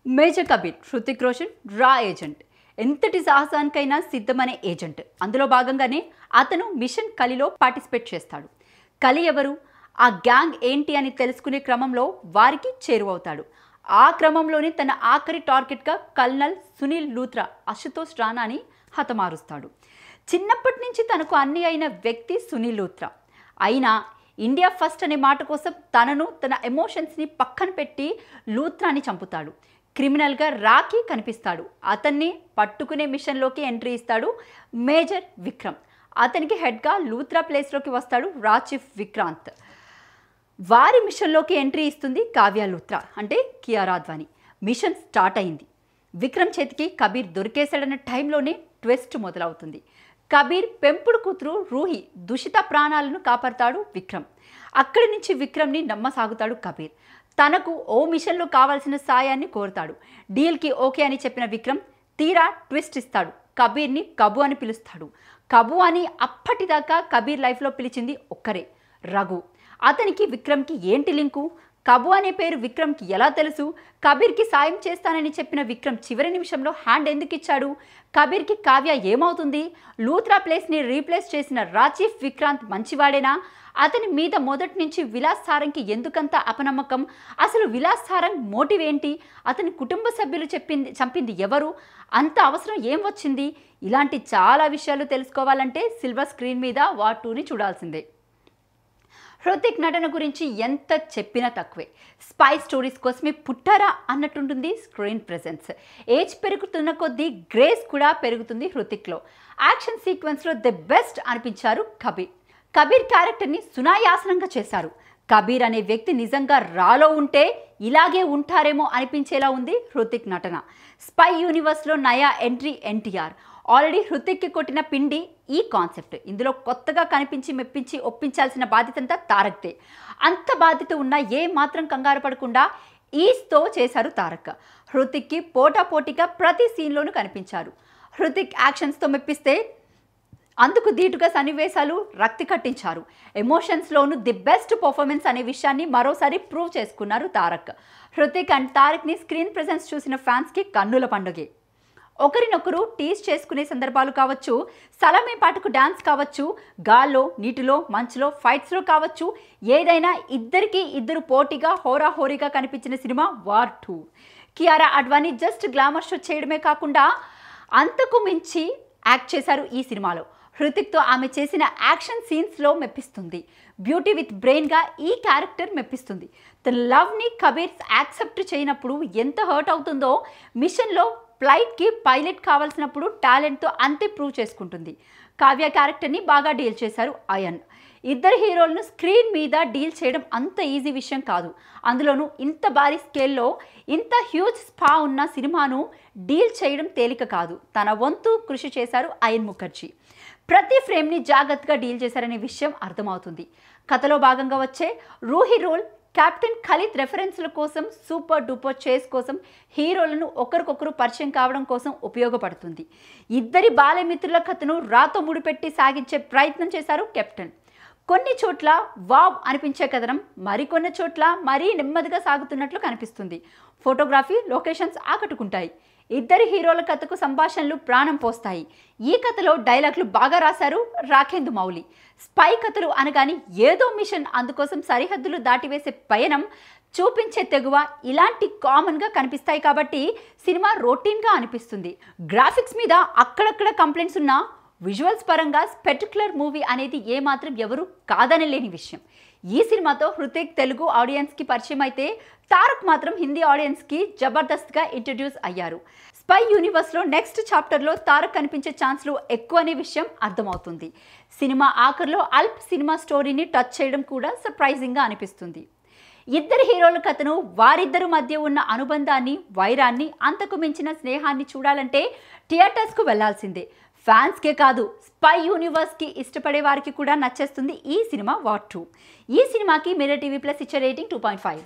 Major Kabir Hrithik Roshan రా agent ఎంతటి సాహసానికైనా సిద్ధమనే agent. అందులో భాగంగానే అతను మిషన్ కలిలో పార్టిసిపేట్ చేస్తాడు. కలి ఎవరు, ఆ గ్యాంగ్ ఏంటి అని తెలుసుకునే క్రమంలో వారికి చేరువవుతాడు. ఆ క్రమంలోనే తన ఆఖరి టార్గెట్గా కల్నల్ సునీల్ లూత్రా అశుతోష్ రాణాని హతమారుస్తాడు. చిన్నప్పటి నుంచి తనకు అన్ని అయిన వ్యక్తి సునీల్ లూత్రా అయినా ఇండియా ఫస్ట్ అనే మాట కోసం తనను తన ఎమోషన్స్ని పక్కన పెట్టి లూత్రాని చంపుతాడు. క్రిమినల్గా రాకీ కనిపిస్తాడు. అతన్ని పట్టుకునే మిషన్లోకి ఎంట్రీ ఇస్తాడు మేజర్ విక్రమ్. అతనికి హెడ్గా లూత్రా ప్లేస్లోకి వస్తాడు రా చీఫ్ విక్రాంత్. వారి మిషన్లోకి ఎంట్రీ ఇస్తుంది కావ్య లూత్రా, అంటే కియారా అద్వానీ. మిషన్ స్టార్ట్ అయింది. విక్రమ్ చేతికి కబీర్ దొరికేశాడన్న టైంలోనే ట్విస్ట్ మొదలవుతుంది. కబీర్ పెంపుడు కూతురు రూహి దుషిత ప్రాణాలను కాపాడతాడు విక్రమ్. అక్కడి నుంచి విక్రమ్ని నమ్మసాగుతాడు కబీర్. తనకు ఓ మిషన్లో కావాల్సిన సాయాన్ని కోరుతాడు. డీల్కి ఓకే అని చెప్పిన విక్రమ్ తీరా ట్విస్ట్ ఇస్తాడు. కబీర్ని కబు అని పిలుస్తాడు. కబు అని అప్పటిదాకా కబీర్ లైఫ్లో పిలిచింది ఒక్కరే, రఘు. అతనికి విక్రమ్కి ఏంటి లింకు? కబు అనే పేరు విక్రమ్కి ఎలా తెలుసు? కబీర్కి సాయం చేస్తానని చెప్పిన విక్రమ్ చివరి నిమిషంలో హ్యాండ్ ఎందుకు ఇచ్చాడు? కబీర్కి కావ్య ఏమవుతుంది? లూత్రా ప్లేస్ని రీప్లేస్ చేసిన రా చీఫ్ విక్రాంత్ మంచివాడేనా? అతని మీద మొదటి నుంచి విలాస్ సారంగ్కి ఎందుకంత అపనమ్మకం? అసలు విలాస్ సారంగ్ మోటివ్ ఏంటి? అతని కుటుంబ సభ్యులు చంపింది ఎవరు? అంత అవసరం ఏం వచ్చింది? ఇలాంటి చాలా విషయాలు తెలుసుకోవాలంటే సిల్వర్ స్క్రీన్ మీద వార్ 2ని చూడాల్సిందే. హృతిక్ నటన గురించి ఎంత చెప్పినా తక్కువే. స్పై స్టోరీస్ కోసమే పుట్టారా అన్నట్టుంటుంది స్క్రీన్ ప్రెజెన్స్. ఏజ్ పెరుగుతున్న కొద్దీ గ్రేస్ కూడా పెరుగుతుంది హృతిక్లో. యాక్షన్ సీక్వెన్స్లో ది బెస్ట్ అనిపించారు కబీర్. కబీర్ క్యారెక్టర్ని సునాయాసనంగా చేశారు. కబీర్ అనే వ్యక్తి నిజంగా రాలో ఉంటే ఇలాగే ఉంటారేమో అనిపించేలా ఉంది హృతిక్ నటన. స్పై యూనివర్స్లో నయా ఎంట్రీ ఎన్టీఆర్. ఆల్రెడీ హృతిక్కి కొట్టిన పిండి ఈ కాన్సెప్ట్. ఇందులో కొత్తగా కనిపించి మెప్పించి ఒప్పించాల్సిన బాధ్యత అంతా తారక్దే. అంత బాధ్యత ఉన్నా ఏ మాత్రం కంగారు పడకుండా ఈస్తో చేశారు తారక్. హృతిక్కి పోటాపోటీగా ప్రతి సీన్లోనూ కనిపించారు. హృతిక్ యాక్షన్స్తో మెప్పిస్తే అందుకు ధీటుగా సన్నివేశాలు రక్తి కట్టించారు. ఎమోషన్స్లోనూ ది బెస్ట్ పర్ఫార్మెన్స్ అనే విషయాన్ని మరోసారి ప్రూవ్ చేసుకున్నారు తారక్. హృతిక్ అండ్ తారక్ని స్క్రీన్ ప్రెజెన్స్ చూసిన ఫ్యాన్స్కి కన్నుల పండుగే. ఒకరినొకరు టీజ్ చేసుకునే సందర్భాలు కావచ్చు, సలమే పాటకు డ్యాన్స్ కావచ్చు, గాల్లో నీటిలో మంచులో ఫైట్స్లో కావచ్చు, ఏదైనా ఇద్దరు పోటీగా హోరాహోరీగా కనిపించిన cinema war 2. Kiara Advani just glamour show చేయడమే కాకుండా అంతకు మించి యాక్ట్ చేశారు ఈ సినిమాలో. హృతిక్తో ఆమె చేసిన యాక్షన్ సీన్స్లో మెప్పిస్తుంది. బ్యూటీ విత్ బ్రెయిన్గా ఈ క్యారెక్టర్ మెప్పిస్తుంది. తన లవ్ని కబీర్ యాక్సెప్ట్ చేయనప్పుడు ఎంత హర్ట్ అవుతుందో మిషన్లో ఫ్లైట్కి పైలట్ కావాల్సినప్పుడు టాలెంట్తో అంతే ప్రూవ్ చేసుకుంటుంది. కావ్య క్యారెక్టర్ని బాగా డీల్ చేశారు అయన్. ఇద్దరు హీరోలను స్క్రీన్ మీద డీల్ చేయడం అంత ఈజీ విషయం కాదు. అందులోనూ ఇంత భారీ స్కేల్లో ఇంత హ్యూజ్ స్పా ఉన్న సినిమాను డీల్ చేయడం తేలిక కాదు. తన వంతు కృషి చేశారు అయన్ ముఖర్జీ. ప్రతి ఫ్రేమ్ని జాగ్రత్తగా డీల్ చేశారనే విషయం అర్థమవుతుంది. కథలో భాగంగా వచ్చే రూహి రోల్ కెప్టెన్ ఖలీద్ రెఫరెన్స్ల కోసం, సూపర్ డూపర్ చేస్ కోసం, హీరోలను ఒకరికొకరు పరిచయం కావడం కోసం ఉపయోగపడుతుంది. ఇద్దరి బాల్యమిత్రుల కథను రాతో ముడిపెట్టి సాగించే ప్రయత్నం చేశారు కెప్టెన్. కొన్ని చోట్ల వావ్ అనిపించే కథనం, మరికొన్ని చోట్ల మరీ నెమ్మదిగా సాగుతున్నట్లు కనిపిస్తుంది. ఫోటోగ్రఫీ, లొకేషన్స్ ఆకట్టుకుంటాయి. ఇద్దరి హీరోల కథకు సంభాషణలు ప్రాణం పోస్తాయి. ఈ కథలో డైలాగ్లు బాగా రాశారు రాఖేందు మౌలి. స్పై కథలు అనగానే ఏదో మిషన్, అందుకోసం సరిహద్దులు దాటివేసే పయనం, చూపించే తెగువ ఇలాంటి కామన్గా కనిపిస్తాయి కాబట్టి సినిమా రొటీన్గా అనిపిస్తుంది. గ్రాఫిక్స్ మీద అక్కడక్కడ కంప్లైంట్స్ ఉన్నా విజువల్స్ పరంగా స్పెక్టాక్యులర్ మూవీ అనేది ఏమాత్రం ఎవరు కాదనలేని విషయం. ఈ సినిమాతో హృతిక్ తెలుగు ఆడియన్స్కి పరిచయం అయితే తారక్ మాత్రం హిందీ ఆడియన్స్కి జబర్దస్త్గా ఇంట్రడ్యూస్ అయ్యారు. స్పై యూనివర్స్లో నెక్స్ట్ చాప్టర్లో తారక్ కనిపించే ఛాన్స్లు ఎక్కువ అనే విషయం అర్థమవుతుంది. సినిమా ఆఖరిలో అల్ప్ సినిమా స్టోరీని టచ్ చేయడం కూడా సర్ప్రైజింగ్గా అనిపిస్తుంది. ఇద్దరు హీరోల కథను, వారిద్దరి మధ్య ఉన్న అనుబంధాన్ని, వైరాన్ని, అంతకు మించిన స్నేహాన్ని చూడాలంటే థియేటర్స్కు వెళ్లాల్సిందే. ఫ్యాన్స్కే కాదు, స్పై యూనివర్స్కి ఇష్టపడే వారికి కూడా నచ్చేస్తుంది ఈ సినిమా వార్ 2. ఈ సినిమాకి మిర్రర్ టీవీ ప్లస్ ఇచ్చే రేటింగ్ 2.5.